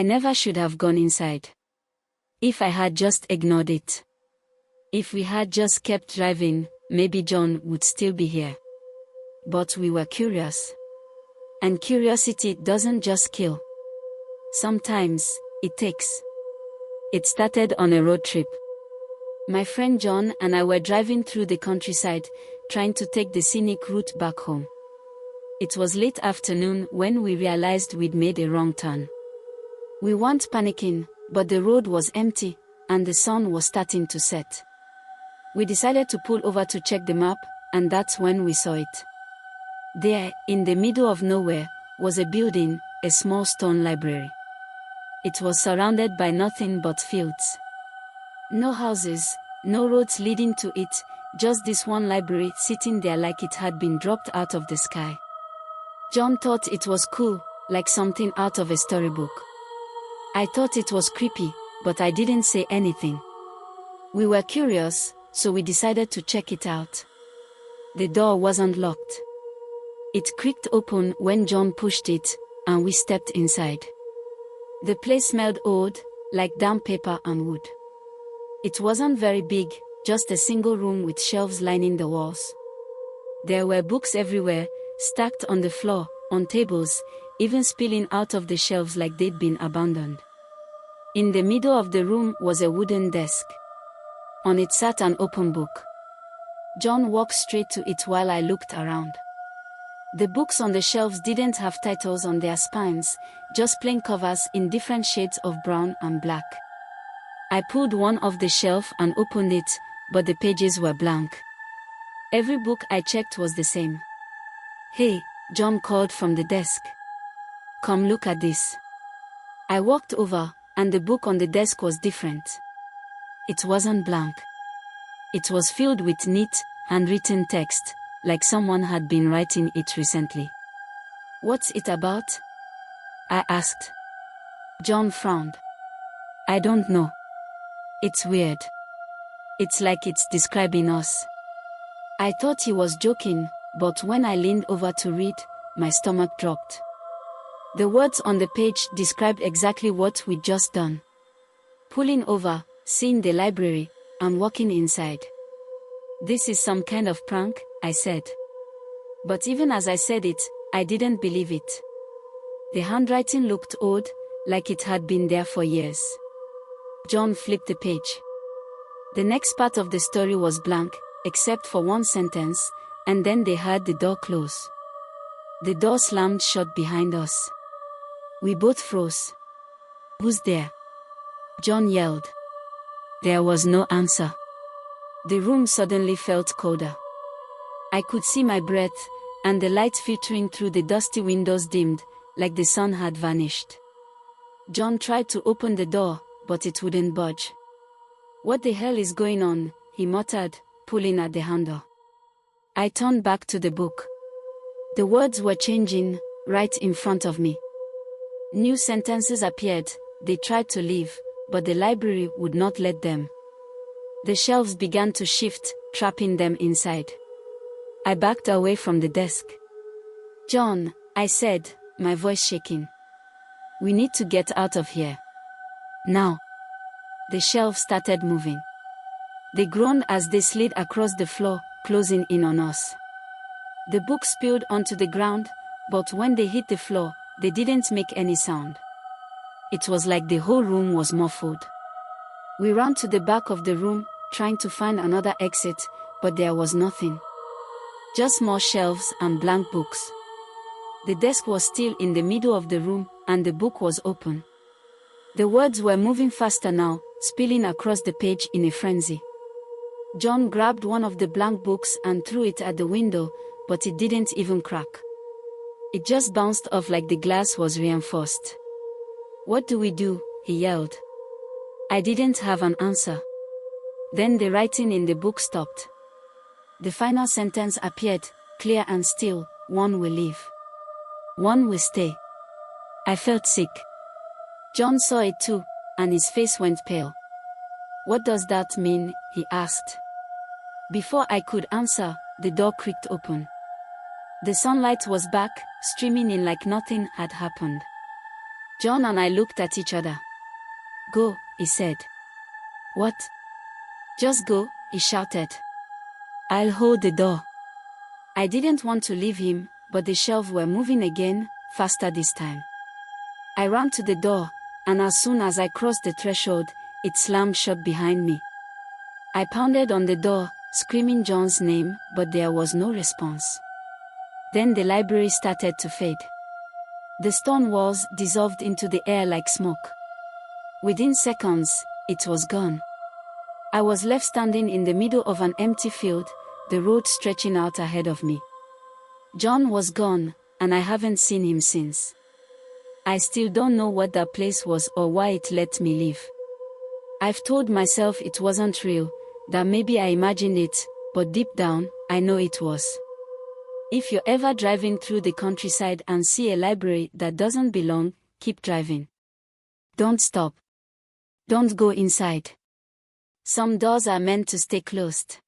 I never should have gone inside. If I had just ignored it. If we had just kept driving, maybe John would still be here. But we were curious. And curiosity doesn't just kill. Sometimes, it takes. It started on a road trip. My friend John and I were driving through the countryside, trying to take the scenic route back home. It was late afternoon when we realized we'd made a wrong turn. We weren't panicking, but the road was empty, and the sun was starting to set. We decided to pull over to check the map, and that's when we saw it. There, in the middle of nowhere, was a building, a small stone library. It was surrounded by nothing but fields. No houses, no roads leading to it, just this one library sitting there like it had been dropped out of the sky. John thought it was cool, like something out of a storybook. I thought it was creepy, but I didn't say anything. We were curious, so we decided to check it out. The door wasn't locked. It creaked open when John pushed it, and we stepped inside. The place smelled odd, like damp paper and wood. It wasn't very big, just a single room with shelves lining the walls. There were books everywhere, stacked on the floor, on tables, even spilling out of the shelves like they'd been abandoned. In the middle of the room was a wooden desk. On it sat an open book. John walked straight to it while I looked around. The books on the shelves didn't have titles on their spines, just plain covers in different shades of brown and black. I pulled one off the shelf and opened it, but the pages were blank. Every book I checked was the same. "Hey," John called from the desk. "Come look at this." I walked over, and the book on the desk was different. It wasn't blank. It was filled with neat, handwritten text, like someone had been writing it recently. "What's it about?" I asked. John frowned. "I don't know. It's weird. It's like it's describing us." I thought he was joking, but when I leaned over to read, my stomach dropped. The words on the page described exactly what we'd just done. Pulling over, seeing the library, and walking inside. "This is some kind of prank," I said. But even as I said it, I didn't believe it. The handwriting looked odd, like it had been there for years. John flipped the page. The next part of the story was blank, except for one sentence, and then they heard the door close. The door slammed shut behind us. We both froze. "Who's there?" John yelled. There was no answer. The room suddenly felt colder. I could see my breath, and the light filtering through the dusty windows dimmed, like the sun had vanished. John tried to open the door, but it wouldn't budge. "What the hell is going on?" he muttered, pulling at the handle. I turned back to the book. The words were changing, right in front of me. New sentences appeared. They tried to leave, but the library would not let them. The shelves began to shift, trapping them inside. I backed away from the desk. "John," I said, my voice shaking. "We need to get out of here. Now." The shelves started moving. They groaned as they slid across the floor, closing in on us. The books spilled onto the ground, but when they hit the floor, they didn't make any sound. It was like the whole room was muffled. We ran to the back of the room, trying to find another exit, but there was nothing. Just more shelves and blank books. The desk was still in the middle of the room, and the book was open. The words were moving faster now, spilling across the page in a frenzy. John grabbed one of the blank books and threw it at the window, but it didn't even crack. It just bounced off like the glass was reinforced. "What do we do?" he yelled. I didn't have an answer. Then the writing in the book stopped. The final sentence appeared, clear and still: "One will leave. One will stay." I felt sick. John saw it too, and his face went pale. "What does that mean?" he asked. Before I could answer, the door creaked open. The sunlight was back, streaming in like nothing had happened. John and I looked at each other. Go, he said. What? Just go, he shouted. I'll hold the door. I didn't want to leave him, but the shelves were moving again, faster this time. I ran to the door, and as soon as I crossed the threshold, it slammed shut behind me. I pounded on the door, screaming John's name, but there was no response. Then the library started to fade. The stone walls dissolved into the air like smoke. Within seconds, it was gone. I was left standing in the middle of an empty field, the road stretching out ahead of me. John was gone, and I haven't seen him since. I still don't know what that place was or why it let me leave. I've told myself it wasn't real, that maybe I imagined it, but deep down, I know it was. If you're ever driving through the countryside and see a library that doesn't belong, keep driving. Don't stop. Don't go inside. Some doors are meant to stay closed.